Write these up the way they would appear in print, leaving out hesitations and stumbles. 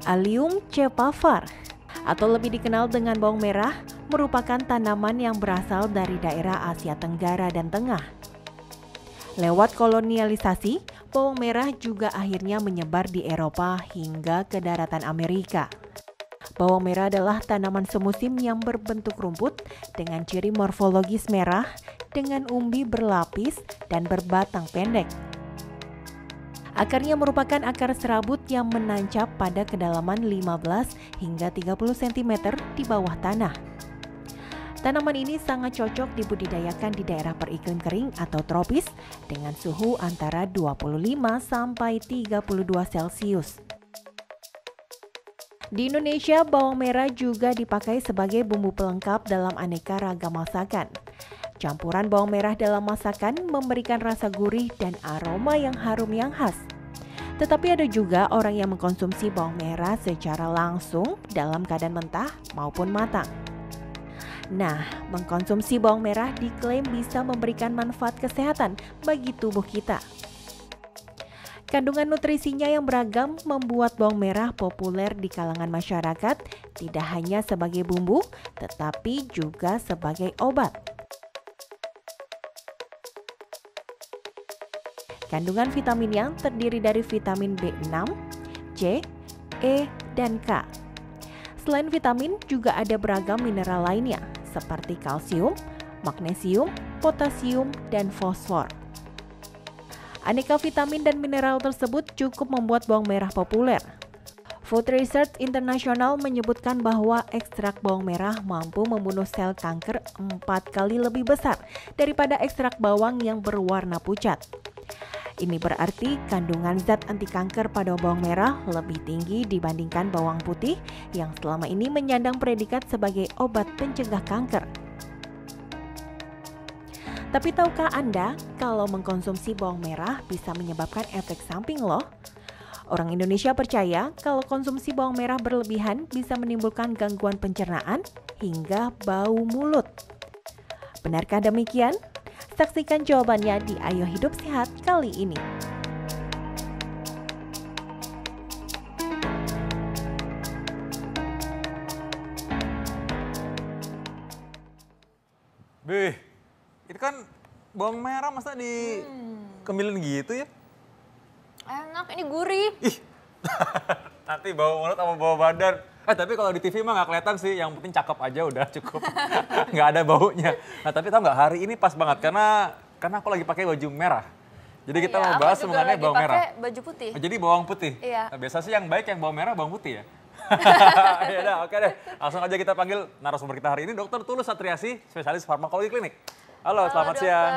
Allium cepavar, atau lebih dikenal dengan bawang merah, merupakan tanaman yang berasal dari daerah Asia Tenggara dan Tengah. Lewat kolonialisasi, bawang merah juga akhirnya menyebar di Eropa hingga ke daratan Amerika. Bawang merah adalah tanaman semusim yang berbentuk rumput dengan ciri morfologis merah dengan umbi berlapis dan berbatang pendek. Akarnya merupakan akar serabut yang menancap pada kedalaman 15 hingga 30 cm di bawah tanah. Tanaman ini sangat cocok dibudidayakan di daerah beriklim kering atau tropis dengan suhu antara 25 sampai 32 Celcius. Di Indonesia, bawang merah juga dipakai sebagai bumbu pelengkap dalam aneka ragam masakan. Campuran bawang merah dalam masakan memberikan rasa gurih dan aroma yang harum yang khas. Tetapi ada juga orang yang mengkonsumsi bawang merah secara langsung dalam keadaan mentah maupun matang. Nah, mengkonsumsi bawang merah diklaim bisa memberikan manfaat kesehatan bagi tubuh kita. Kandungan nutrisinya yang beragam membuat bawang merah populer di kalangan masyarakat, tidak hanya sebagai bumbu, tetapi juga sebagai obat. Kandungan vitaminnya terdiri dari vitamin B6, C, E, dan K. Selain vitamin, juga ada beragam mineral lainnya, seperti kalsium, magnesium, potasium, dan fosfor. Aneka vitamin dan mineral tersebut cukup membuat bawang merah populer. Food Research International menyebutkan bahwa ekstrak bawang merah mampu membunuh sel kanker 4 kali lebih besar daripada ekstrak bawang yang berwarna pucat. Ini berarti kandungan zat anti kanker pada bawang merah lebih tinggi dibandingkan bawang putih yang selama ini menyandang predikat sebagai obat pencegah kanker. Tapi tahukah Anda kalau mengkonsumsi bawang merah bisa menyebabkan efek samping loh? Orang Indonesia percaya kalau konsumsi bawang merah berlebihan bisa menimbulkan gangguan pencernaan hingga bau mulut. Benarkah demikian? Saksikan jawabannya di Ayo Hidup Sehat kali ini. Bih, itu kan bawang merah masa dikemilin gitu ya? Enak, ini gurih. Ih, nanti bau mulut sama bau badan. Tapi kalau di TV mah nggak kelihatan sih, yang penting cakep aja udah cukup. Nggak ada baunya. Nah tapi tau nggak, hari ini pas banget karena aku lagi pakai baju merah. Jadi kita mau bahas mengenai bawang merah. Baju putih. Jadi bawang putih. Iya. Nah, biasa sih yang baik yang bawang merah, bawang putih ya. Ya udah, oke deh. Langsung aja kita panggil narasumber kita hari ini, Dr. Tulus Satriasi, spesialis farmakologi klinik. Halo, selamat siang.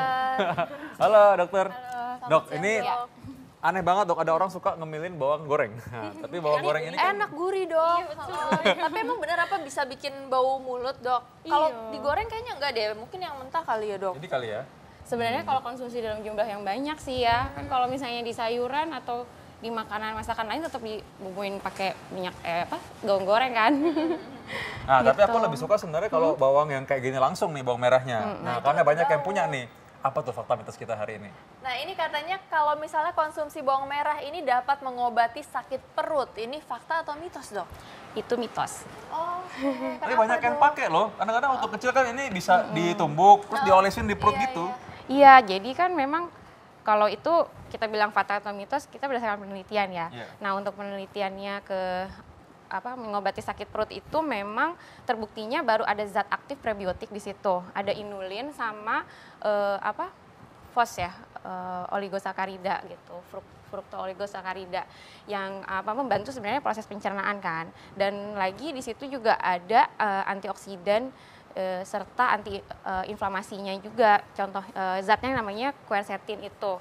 Halo, dokter. Halo, Dok, siang, ini Dok. aneh banget dok, ada orang suka ngemilin bawang goreng. Nah, tapi bawang goreng ini kan enak, gurih dok. Iya, betul. Tapi emang bener apa bisa bikin bau mulut dok? Kalau digoreng kayaknya enggak deh, mungkin yang mentah kali ya dok. jadi kali ya. Sebenarnya kalau konsumsi dalam jumlah yang banyak sih ya, kan kalau misalnya di sayuran atau di makanan masakan lain tetap dibumbuin pakai minyak bawang goreng kan. Nah, tapi Gitu. aku lebih suka sebenarnya kalau bawang yang kayak gini langsung nih, bawang merahnya. Nah, karena banyak yang punya nih. Apa tuh fakta mitos kita hari ini? Nah ini katanya kalau misalnya konsumsi bawang merah ini dapat mengobati sakit perut. Ini fakta atau mitos dok? Itu mitos. Oh, Tapi banyak yang pakai loh. Kadang-kadang waktu kecil kan ini bisa ditumbuk, terus diolesin di perut gitu. Iya, jadi kan memang kalau itu kita bilang fakta atau mitos, kita berdasarkan penelitian ya. Iya. Nah, untuk penelitiannya ke mengobati sakit perut itu memang terbuktinya baru ada zat aktif prebiotik di situ. Ada inulin sama FOS ya, oligosakarida gitu, fruktooligosakarida yang membantu sebenarnya proses pencernaan kan. Dan lagi di situ juga ada antioksidan serta anti inflamasinya juga. Contoh zatnya namanya quercetin itu.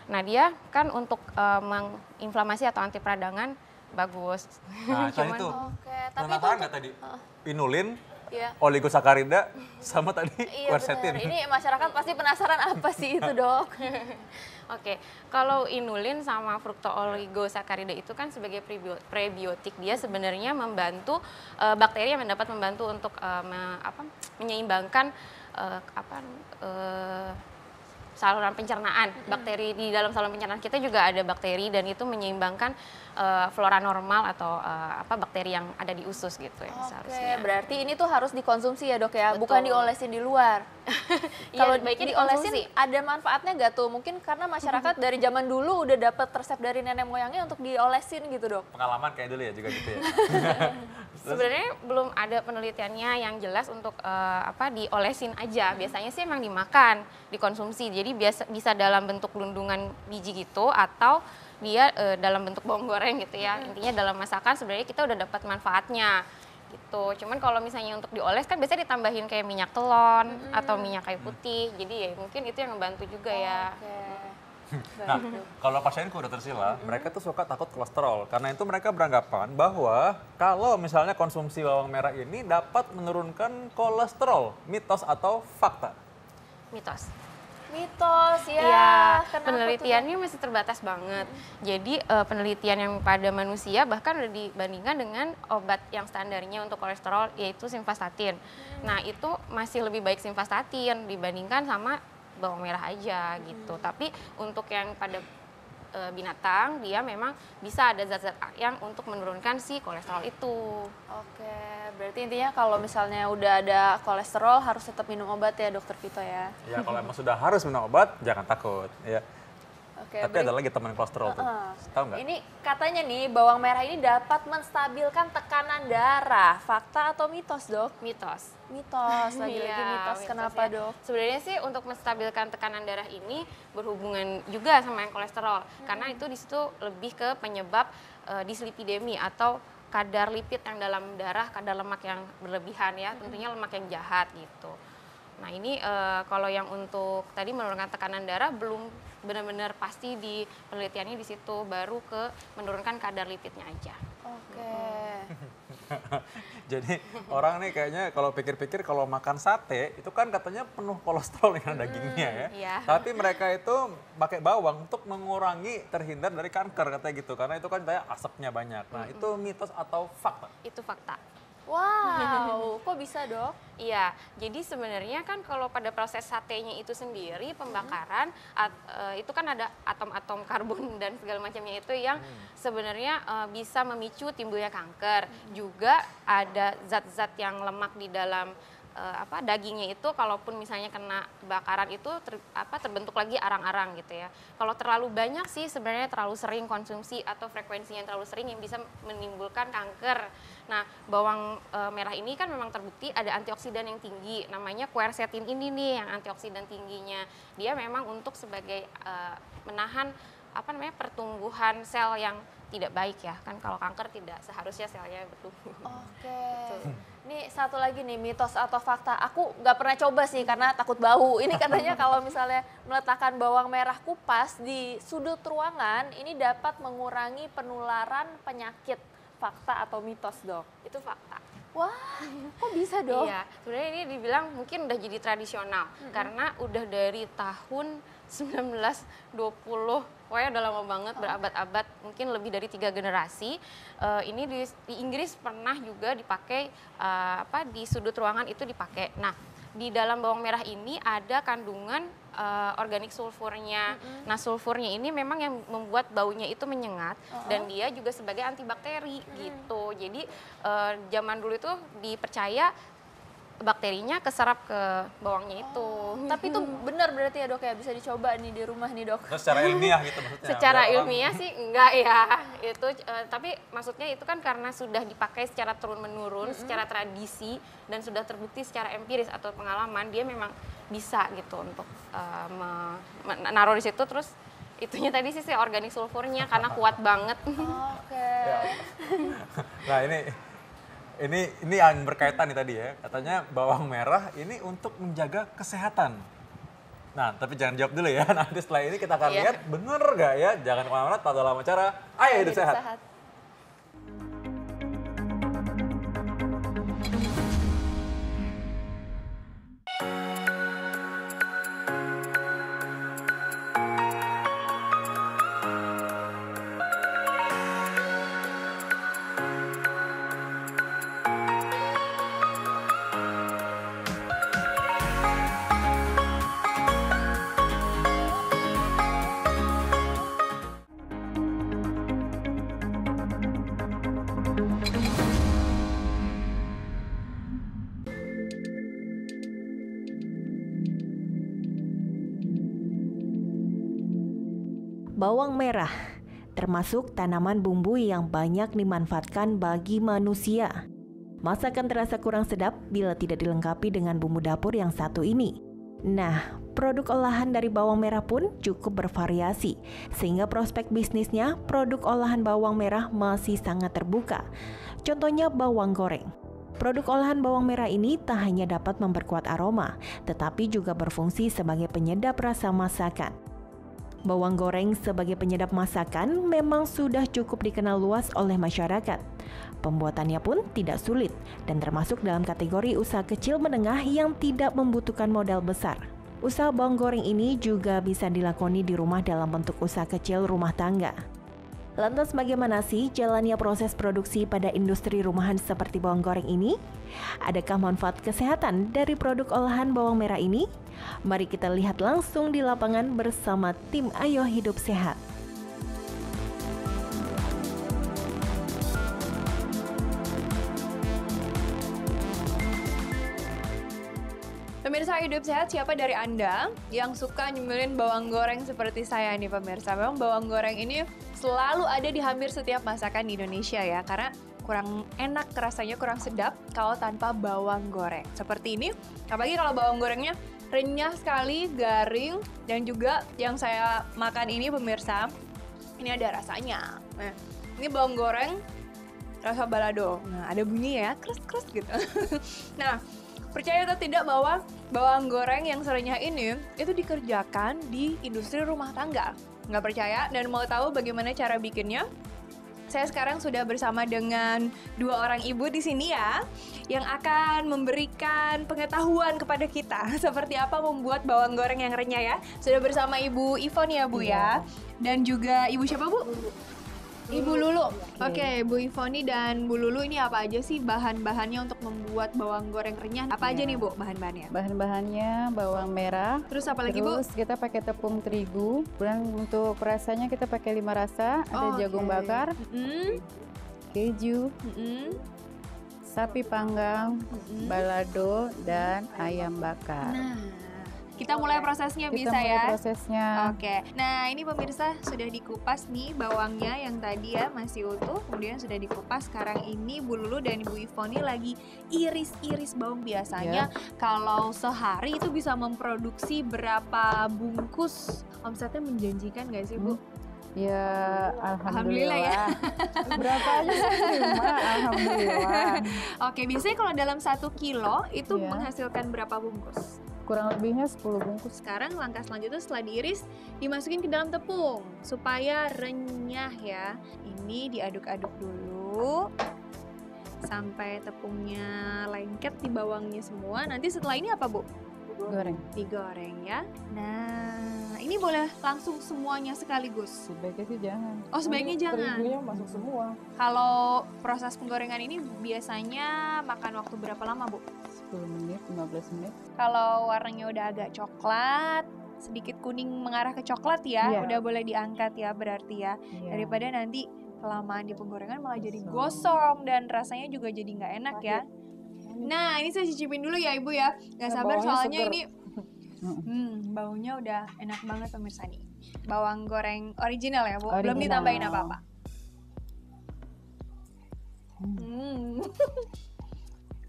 Nah, dia kan untuk menginflamasi atau anti peradangan bagus. Nah, tadi tuh. Oke, tapi Penasaran itu nggak tadi? Inulin, Iya. oligosakarida, sama tadi Iya quercetin. benar. Ini masyarakat pasti penasaran apa sih itu dok? Oke, kalau inulin sama fruktooligosakarida itu kan sebagai prebiotik, dia sebenarnya membantu bakteri yang dapat membantu untuk menyeimbangkan saluran pencernaan. Bakteri di dalam saluran pencernaan kita juga ada bakteri dan itu menyeimbangkan flora normal atau bakteri yang ada di usus gitu ya seharusnya. Berarti ini tuh harus dikonsumsi ya dok ya, Betul. bukan diolesin di luar. Kalau Iya, baiknya diolesin dikonsumsi. ada manfaatnya nggak tuh? Mungkin karena masyarakat dari zaman dulu udah dapat resep dari nenek moyangnya untuk diolesin gitu dok. Pengalaman kayak dulu ya juga gitu ya. Sebenarnya belum ada penelitiannya yang jelas untuk diolesin aja. Biasanya sih emang dimakan, dikonsumsi. Jadi bisa dalam bentuk lundungan biji gitu atau dia dalam bentuk bawang goreng gitu ya. Intinya dalam masakan sebenarnya kita udah dapat manfaatnya gitu. Cuman kalau misalnya untuk dioles kan biasanya ditambahin kayak minyak telon atau minyak kayu putih. Jadi ya mungkin itu yang ngebantu juga ya. Nah, kalau pasienku udah tersila, mereka tuh suka takut kolesterol. Karena itu mereka beranggapan bahwa kalau misalnya konsumsi bawang merah ini dapat menurunkan kolesterol. Mitos atau fakta? Mitos. Mitos ya. Iya, Kenapa penelitiannya masih terbatas banget. Jadi penelitian yang pada manusia bahkan udah dibandingkan dengan obat yang standarnya untuk kolesterol yaitu simvastatin. Nah itu masih lebih baik simvastatin dibandingkan sama bawang merah aja gitu. Tapi untuk yang pada binatang dia memang bisa ada zat-zat yang untuk menurunkan si kolesterol itu. Oke, berarti intinya kalau misalnya udah ada kolesterol harus tetap minum obat ya dokter Vito ya. Ya kalau emang sudah harus minum obat, jangan takut. Ya. Oke, Tapi ada lagi teman kolesterol tuh. Tahu nggak? Ini katanya nih bawang merah ini dapat menstabilkan tekanan darah. Fakta atau mitos dok? Mitos. Mitos, lagi-lagi Iya, mitos. Kenapa ya. dok? Sebenarnya sih untuk menstabilkan tekanan darah ini berhubungan juga sama yang kolesterol. Karena itu di situ lebih ke penyebab dislipidemi atau kadar lipid yang dalam darah, kadar lemak yang berlebihan ya, tentunya lemak yang jahat gitu. Nah ini kalau yang untuk tadi menurunkan tekanan darah belum benar-benar pasti di penelitiannya di situ, baru ke menurunkan kadar lipidnya aja. Oke. Jadi orang nih kayaknya kalau pikir-pikir kalau makan sate itu kan katanya penuh kolesterol dengan dagingnya ya. Iya. Tapi mereka itu pakai bawang untuk mengurangi terhindar dari kanker katanya gitu. Karena itu kan kayak asapnya banyak. Nah itu mitos atau fakta? Itu fakta. Wow, kok bisa dok? Iya, jadi sebenarnya kan kalau pada proses satenya itu sendiri pembakaran itu kan ada atom-atom karbon dan segala macamnya itu yang sebenarnya bisa memicu timbulnya kanker. Juga ada zat-zat yang lemak di dalam dagingnya itu kalaupun misalnya kena bakaran itu terbentuk lagi arang-arang gitu ya. Kalau terlalu banyak sih sebenarnya terlalu sering konsumsi atau frekuensi yang terlalu sering yang bisa menimbulkan kanker. Nah, bawang merah ini kan memang terbukti ada antioksidan yang tinggi, namanya quercetin ini nih yang antioksidan tingginya. Dia memang untuk sebagai menahan pertumbuhan sel yang tidak baik ya, kan kalau kanker tidak seharusnya selnya bertumbuh. Oke. Ini satu lagi nih mitos atau fakta. Aku nggak pernah coba sih karena takut bau. Ini katanya kalau misalnya meletakkan bawang merah kupas di sudut ruangan, ini dapat mengurangi penularan penyakit. Fakta atau mitos dok? Itu fakta. Wah, kok bisa dok? Iya, sebenarnya ini dibilang mungkin udah jadi tradisional karena udah dari tahun 1920, pokoknya udah lama banget, berabad-abad, mungkin lebih dari 3 generasi. Ini di Inggris pernah juga dipakai di sudut ruangan itu dipakai. Nah, di dalam bawang merah ini ada kandungan organik sulfurnya. Nah, sulfurnya ini memang yang membuat baunya itu menyengat dan dia juga sebagai antibakteri gitu. Jadi zaman dulu itu dipercaya bakterinya keserap ke bawangnya itu. Tapi itu benar berarti ya dok ya, bisa dicoba nih di rumah nih dok. Terus secara ilmiah gitu maksudnya? Secara Biar orang- ilmiah sih enggak ya. Itu tapi maksudnya itu kan karena sudah dipakai secara turun-menurun, secara tradisi dan sudah terbukti secara empiris atau pengalaman, dia memang bisa gitu untuk menaruh di situ. Terus itunya tadi sih organik sulfurnya karena kuat banget. Oke. Nah ini yang berkaitan nih tadi ya, katanya bawang merah ini untuk menjaga kesehatan. Nah tapi jangan jawab dulu ya, nanti setelah ini kita akan Iya. lihat bener gak ya, jangan kemana-mana, tahu dalam acara Ayo Hidup Sehat. Bawang merah termasuk tanaman bumbu yang banyak dimanfaatkan bagi manusia. Masakan terasa kurang sedap bila tidak dilengkapi dengan bumbu dapur yang satu ini. Nah, produk olahan dari bawang merah pun cukup bervariasi, sehingga prospek bisnisnya produk olahan bawang merah masih sangat terbuka. Contohnya bawang goreng. Produk olahan bawang merah ini tak hanya dapat memperkuat aroma, tetapi juga berfungsi sebagai penyedap rasa masakan. Bawang goreng sebagai penyedap masakan memang sudah cukup dikenal luas oleh masyarakat. Pembuatannya pun tidak sulit dan termasuk dalam kategori usaha kecil menengah yang tidak membutuhkan modal besar. Usaha bawang goreng ini juga bisa dilakoni di rumah dalam bentuk usaha kecil rumah tangga. Lantas bagaimana sih jalannya proses produksi pada industri rumahan seperti bawang goreng ini? Adakah manfaat kesehatan dari produk olahan bawang merah ini? Mari kita lihat langsung di lapangan bersama tim Ayo Hidup Sehat. Pemirsa Hidup Sehat, siapa dari Anda yang suka nyemilin bawang goreng seperti saya nih pemirsa? Memang bawang goreng ini selalu ada di hampir setiap masakan di Indonesia ya, karena kurang enak rasanya, kurang sedap kalau tanpa bawang goreng. Seperti ini, apalagi kalau bawang gorengnya renyah sekali, garing, dan juga yang saya makan ini pemirsa, ini ada rasanya. Nah, ini bawang goreng rasa balado. Nah, ada bunyi ya, kres-kres gitu. Nah, percaya atau tidak bahwa bawang goreng yang serenyah ini itu dikerjakan di industri rumah tangga? Nggak percaya dan mau tahu bagaimana cara bikinnya? Saya sekarang sudah bersama dengan dua orang ibu di sini ya, yang akan memberikan pengetahuan kepada kita seperti apa membuat bawang goreng yang renyah ya. Sudah bersama Ibu Ivon ya Bu ya, dan juga Ibu siapa Bu? Ibu Lulu. Oke, Bu Ivoni dan Bu Lulu, ini apa aja sih bahan-bahannya untuk membuat bawang goreng renyah? Apa aja nih Bu bahan-bahannya? Bahan-bahannya bawang merah. Terus apa lagi Bu? Terus kita pakai tepung terigu. Dan untuk rasanya kita pakai 5 rasa. Ada jagung bakar, keju, sapi panggang, balado, dan ayam bakar. Nah, kita mulai prosesnya Kita bisa mulai ya? prosesnya. Oke, nah ini pemirsa sudah dikupas nih bawangnya yang tadi ya masih utuh, kemudian sudah dikupas. Sekarang ini Bu Lulu dan Ibu Ivoni lagi iris-iris bawang. Biasanya kalau sehari itu bisa memproduksi berapa bungkus? Omsetnya menjanjikan nggak sih Bu? Ya, Alhamdulillah ya. Berapa aja saya terima, alhamdulillah. Oke, biasanya kalau dalam 1 kilo itu Iya. menghasilkan berapa bungkus? Kurang lebihnya 10 bungkus. Sekarang langkah selanjutnya setelah diiris, dimasukin ke dalam tepung supaya renyah ya. Ini diaduk-aduk dulu sampai tepungnya lengket di bawangnya semua. Nanti setelah ini apa Bu? Goreng. Digoreng ya. Nah, ini boleh langsung semuanya sekaligus. Sebaiknya sih jangan. Oh, sebaiknya jangan. Terigunya masuk semua. Kalau proses penggorengan ini biasanya makan waktu berapa lama Bu? 10 menit, 15 menit. Kalau warnanya udah agak coklat, sedikit kuning mengarah ke coklat ya, Iya. udah boleh diangkat ya berarti ya. Iya. Daripada nanti kelamaan di penggorengan malah jadi gosong dan rasanya juga jadi nggak enak ya. Nah, ini saya cicipin dulu ya Ibu ya. Nggak sabar bawangnya soalnya seger. ini baunya udah enak banget pemirsa nih. Bawang goreng original ya Bu, belum Original. ditambahin apa-apa.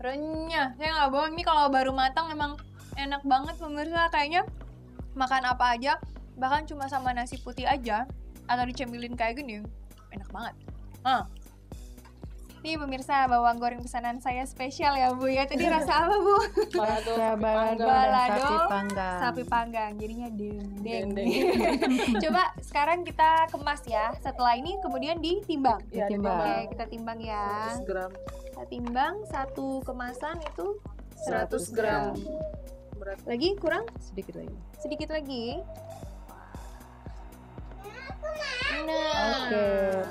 Renyah, saya nggak bohong, ini kalau baru matang emang enak banget pemirsa. Kayaknya makan apa aja, bahkan cuma sama nasi putih aja atau dicemilin kayak gini, enak banget. Nih pemirsa, bawang goreng pesanan saya spesial ya Bu ya. Tadi rasa apa Bu? Rasa balado dan Balado, sapi panggang. sapi panggang, jadinya dendeng. Coba sekarang kita kemas ya. Setelah ini kemudian ditimbang. Ditimbang. Oke, kita timbang ya. 100 gram. Kita timbang satu kemasan itu 100 gram. lagi kurang Sedikit lagi. sedikit lagi. Nah, Oke,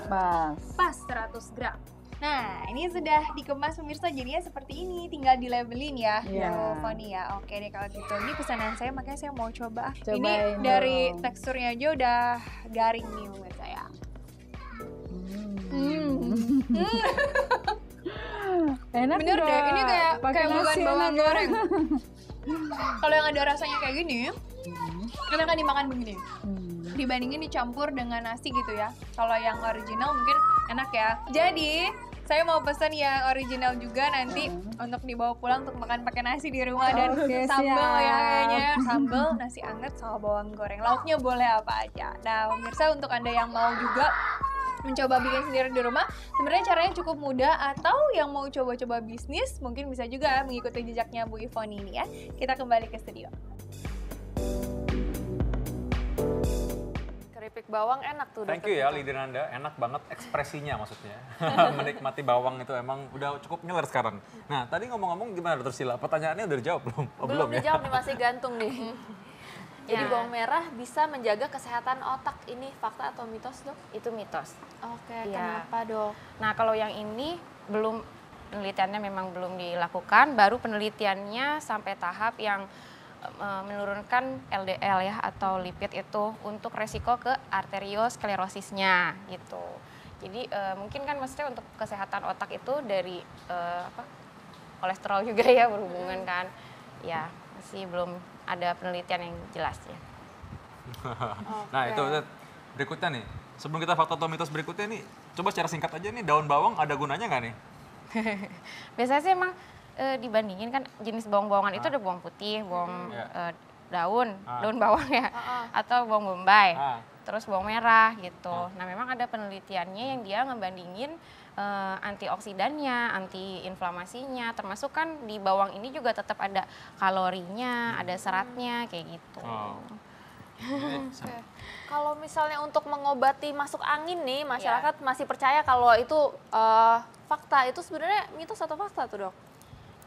pas. pas 100 gram. Nah, ini sudah dikemas pemirsa, jadinya seperti ini. Tinggal dilabelin ya, Iya. Bu Foni ya. Oke deh kalau gitu. Ini pesanan saya, makanya saya mau coba. Ini Cobain dari dong. teksturnya aja udah garing nih pemirsa ya. Enak Bener deh, ini kayak Pakai bukan nasi bawang enak ya. goreng. Kalau yang ada rasanya kayak gini, Enak kan dimakan begini? Dibandingin dicampur dengan nasi gitu ya. Kalau yang original mungkin enak ya. Jadi saya mau pesan yang original juga nanti untuk dibawa pulang untuk makan pakai nasi di rumah dan sambal ya kayaknya. Sambal, nasi anget sama bawang goreng. Lauknya boleh apa aja. Nah pemirsa untuk Anda yang mau juga mencoba bikin sendiri di rumah, sebenarnya caranya cukup mudah. Atau yang mau coba-coba bisnis mungkin bisa juga mengikuti jejaknya Bu Ivon ini ya. Kita kembali ke studio. Keripik bawang enak tuh. Thank you ya Lidinanda, enak banget ekspresinya maksudnya. Menikmati bawang itu emang udah cukup ngiler sekarang. Nah tadi ngomong-ngomong gimana Dokter Sila? Pertanyaannya udah dijawab belum? Oh, Belum ya? dijawab nih, masih gantung nih. Jadi bawang merah bisa menjaga kesehatan otak. Ini fakta atau mitos, Dok? Itu mitos. Oke, Iya. kenapa, Dok? Nah kalau yang ini belum, penelitiannya memang belum dilakukan, baru penelitiannya sampai tahap yang menurunkan LDL ya atau lipid itu untuk resiko ke arteriosklerosisnya gitu. Jadi mungkin kan maksudnya untuk kesehatan otak itu dari kolesterol juga ya berhubungan kan. Ya masih belum ada penelitian yang jelas ya. Nah itu berikutnya nih. Sebelum kita fakta atau mitos berikutnya nih, coba secara singkat aja nih, daun bawang ada gunanya nggak nih? Biasanya sih emang dibandingin kan jenis bawang-bawangan itu ada bawang putih, bawang daun bawang ya, atau bawang bombay, terus bawang merah gitu. Nah memang ada penelitiannya yang dia ngebandingin antioksidannya, antiinflamasinya, termasuk kan di bawang ini juga tetap ada kalorinya, ada seratnya kayak gitu. Kalau misalnya untuk mengobati masuk angin nih, masyarakat masih percaya kalau itu fakta. Itu sebenarnya mitos atau fakta tuh, Dok?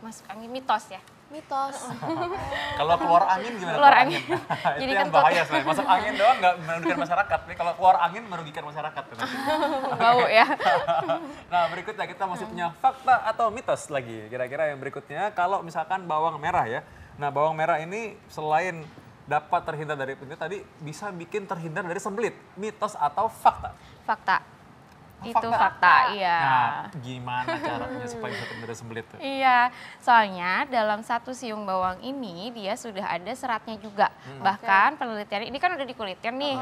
Masuk angin mitos ya. Mitos. Kalau keluar angin gimana? Keluar angin. Itu Jadi yang kan bahaya sebenarnya. Masuk angin doang nggak merugikan masyarakat. Nih kalau keluar angin merugikan masyarakat. bau ya. Nah berikutnya kita masih punya fakta atau mitos lagi. Kira-kira yang berikutnya kalau misalkan bawang merah ya. Nah bawang merah ini selain dapat terhindar dari penyakit tadi, bisa bikin terhindar dari sembelit. Mitos atau fakta? Fakta. Itu fakta, iya. Nah, gimana caranya supaya bisa terhindar dari sembelit tuh? Iya, soalnya dalam satu siung bawang ini dia sudah ada seratnya juga. Bahkan penelitian ini kan udah dikulitkan nih,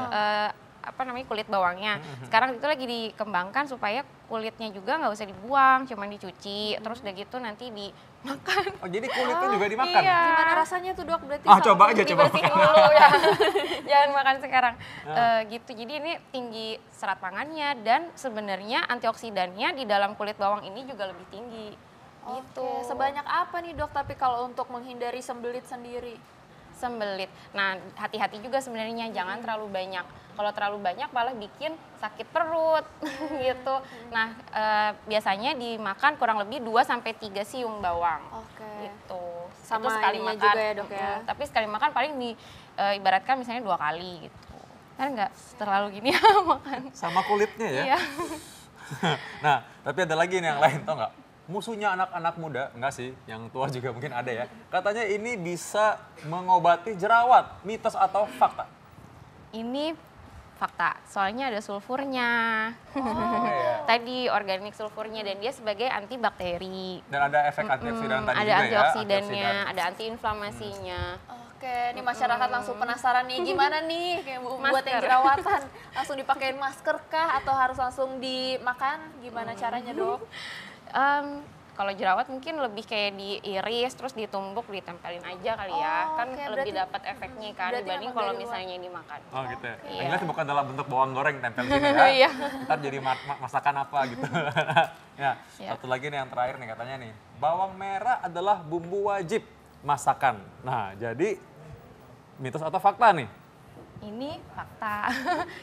kulit bawangnya. Sekarang itu lagi dikembangkan supaya kulitnya juga nggak usah dibuang, cuman dicuci, terus udah gitu nanti dimakan. Oh jadi kulitnya juga dimakan? Iya. Gimana rasanya tuh, Dok? Berarti Coba aja coba. Dibersihin dulu ya. Jangan makan sekarang. Gitu. Jadi ini tinggi serat pangannya dan sebenarnya antioksidannya di dalam kulit bawang ini juga lebih tinggi. Gitu. Oke, sebanyak apa nih, Dok? Tapi kalau untuk menghindari sembelit sendiri? Sembelit. Nah, hati-hati juga sebenarnya jangan terlalu banyak. Kalau terlalu banyak malah bikin sakit perut gitu. Nah, biasanya dimakan kurang lebih 2 sampai 3 siung bawang. Oke. Gitu. Sama itu sekali ininya makan juga ya, Dok ya. Tapi sekali makan paling ibaratkan misalnya 2 kali gitu. Kan nggak terlalu gini ya makan. Sama kulitnya ya? Iya. Nah, tapi ada lagi nih yang lain, tau nggak? Musuhnya anak-anak muda, enggak sih, yang tua juga mungkin ada ya. Katanya ini bisa mengobati jerawat, mitos atau fakta? Ini fakta, soalnya ada sulfurnya. Iya. Tadi organik sulfurnya dan dia sebagai antibakteri. Dan ada efek antioksidan tadi Ada juga antioksidannya, ya? ada antiinflamasinya. Oke, ini masyarakat langsung penasaran nih, gimana nih kayak buat yang Masker. jerawatan, langsung dipakein masker kah atau harus langsung dimakan? Gimana caranya, Dok? Kalau jerawat mungkin lebih kayak diiris terus ditumbuk ditempelin aja kali ya. Kan oke, lebih berarti- dapat efeknya kan berarti dibanding memang kalau dari luar. misalnya dimakan. Oh gitu ya? Iya. Yang jelas bukan dalam bentuk bawang goreng tempel sini ya. Iya. Ntar jadi masakan apa gitu. Ya, Iya. satu lagi nih yang terakhir nih katanya nih. Bawang merah adalah bumbu wajib masakan. Nah, jadi mitos atau fakta nih? Ini fakta.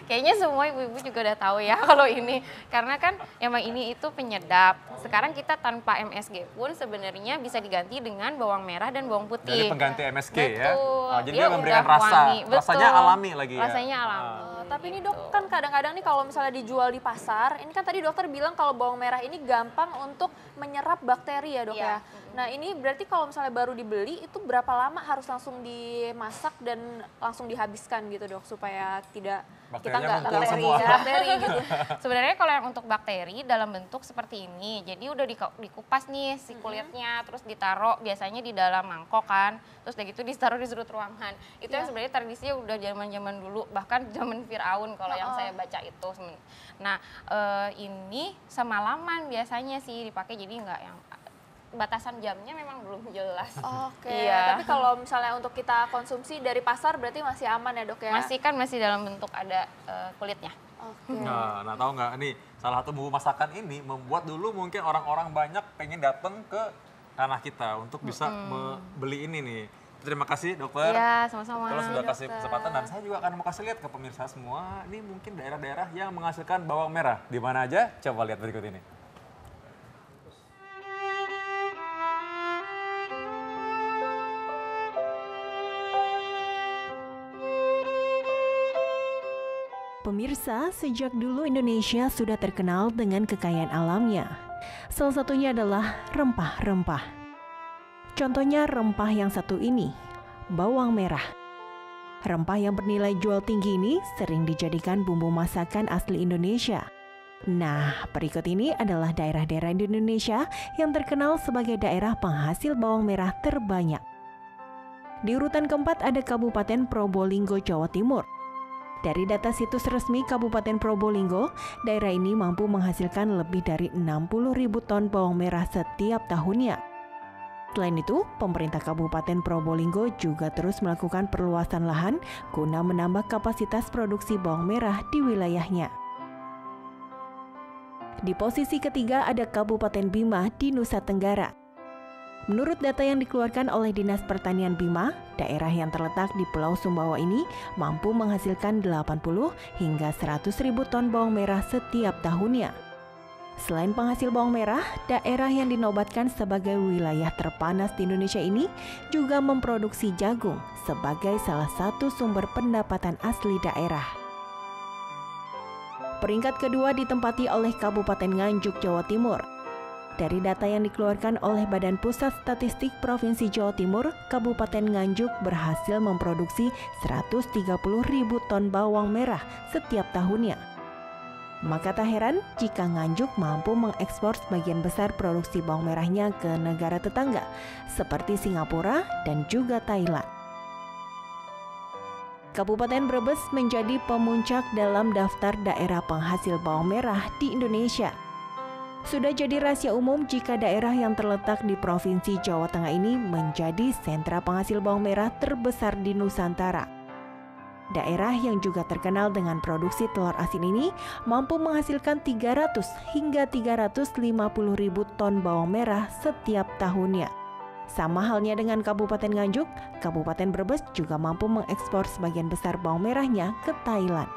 Kayaknya semua ibu-ibu juga udah tahu ya kalau ini. Karena kan emang ini itu penyedap. Sekarang kita tanpa MSG pun sebenarnya bisa diganti dengan bawang merah dan bawang putih. Dari pengganti MSG ya? Betul. Oh, jadi Dia dia memberikan udah rasa. wangi. Rasanya Betul. alami lagi ya? Rasanya alami. Tapi ini, Dok, kan kadang-kadang nih kalau misalnya dijual di pasar, ini kan tadi dokter bilang kalau bawang merah ini gampang untuk menyerap bakteri ya, Dok Iya. ya. Nah ini berarti kalau misalnya baru dibeli itu berapa lama harus langsung dimasak dan langsung dihabiskan gitu dok supaya tidak kita nggak bakteri gitu. Sebenarnya kalau yang untuk bakteri dalam bentuk seperti ini, jadi udah dikupas nih si kulitnya, terus ditaruh biasanya di dalam mangkok kan, terus udah gitu ditaruh di sudut ruangan. Itu yang sebenarnya tradisinya udah zaman dulu, bahkan zaman Firaun kalau yang saya baca itu. Nah ini semalaman biasanya sih dipakai, jadi nggak yang batasan jamnya memang belum jelas. Oke. Iya. Tapi kalau misalnya untuk kita konsumsi dari pasar berarti masih aman ya dok ya? Masih dalam bentuk ada kulitnya. Oke. Nah tahu nggak nih salah satu bumbu masakan ini membuat dulu mungkin orang-orang banyak pengen datang ke tanah kita untuk bisa membeli ini nih. Terima kasih dokter. Iya, sama-sama. Kalau sudah kasih kesempatan dan saya juga akan mau kasih lihat ke pemirsa semua. Ini mungkin daerah-daerah yang menghasilkan bawang merah. Di mana aja? Coba lihat berikut ini. Pemirsa, sejak dulu Indonesia sudah terkenal dengan kekayaan alamnya. Salah satunya adalah rempah-rempah. Contohnya rempah yang satu ini, bawang merah. Rempah yang bernilai jual tinggi ini sering dijadikan bumbu masakan asli Indonesia. Nah, berikut ini adalah daerah-daerah di Indonesia yang terkenal sebagai daerah penghasil bawang merah terbanyak. Di urutan keempat ada Kabupaten Probolinggo, Jawa Timur. Dari data situs resmi Kabupaten Probolinggo, daerah ini mampu menghasilkan lebih dari 60.000 ton bawang merah setiap tahunnya. Selain itu, pemerintah Kabupaten Probolinggo juga terus melakukan perluasan lahan guna menambah kapasitas produksi bawang merah di wilayahnya. Di posisi ketiga ada Kabupaten Bima di Nusa Tenggara. Menurut data yang dikeluarkan oleh Dinas Pertanian Bima, daerah yang terletak di Pulau Sumbawa ini mampu menghasilkan 80 hingga 100.000 ton bawang merah setiap tahunnya. Selain penghasil bawang merah, daerah yang dinobatkan sebagai wilayah terpanas di Indonesia ini juga memproduksi jagung sebagai salah satu sumber pendapatan asli daerah. Peringkat kedua ditempati oleh Kabupaten Nganjuk, Jawa Timur. Dari data yang dikeluarkan oleh Badan Pusat Statistik Provinsi Jawa Timur, Kabupaten Nganjuk berhasil memproduksi 130.000 ton bawang merah setiap tahunnya. Maka tak heran jika Nganjuk mampu mengekspor sebagian besar produksi bawang merahnya ke negara tetangga, seperti Singapura dan juga Thailand. Kabupaten Brebes menjadi pemuncak dalam daftar daerah penghasil bawang merah di Indonesia. Sudah jadi rahasia umum jika daerah yang terletak di Provinsi Jawa Tengah ini menjadi sentra penghasil bawang merah terbesar di Nusantara. Daerah yang juga terkenal dengan produksi telur asin ini mampu menghasilkan 300 hingga 350.000 ton bawang merah setiap tahunnya. Sama halnya dengan Kabupaten Nganjuk, Kabupaten Brebes juga mampu mengekspor sebagian besar bawang merahnya ke Thailand.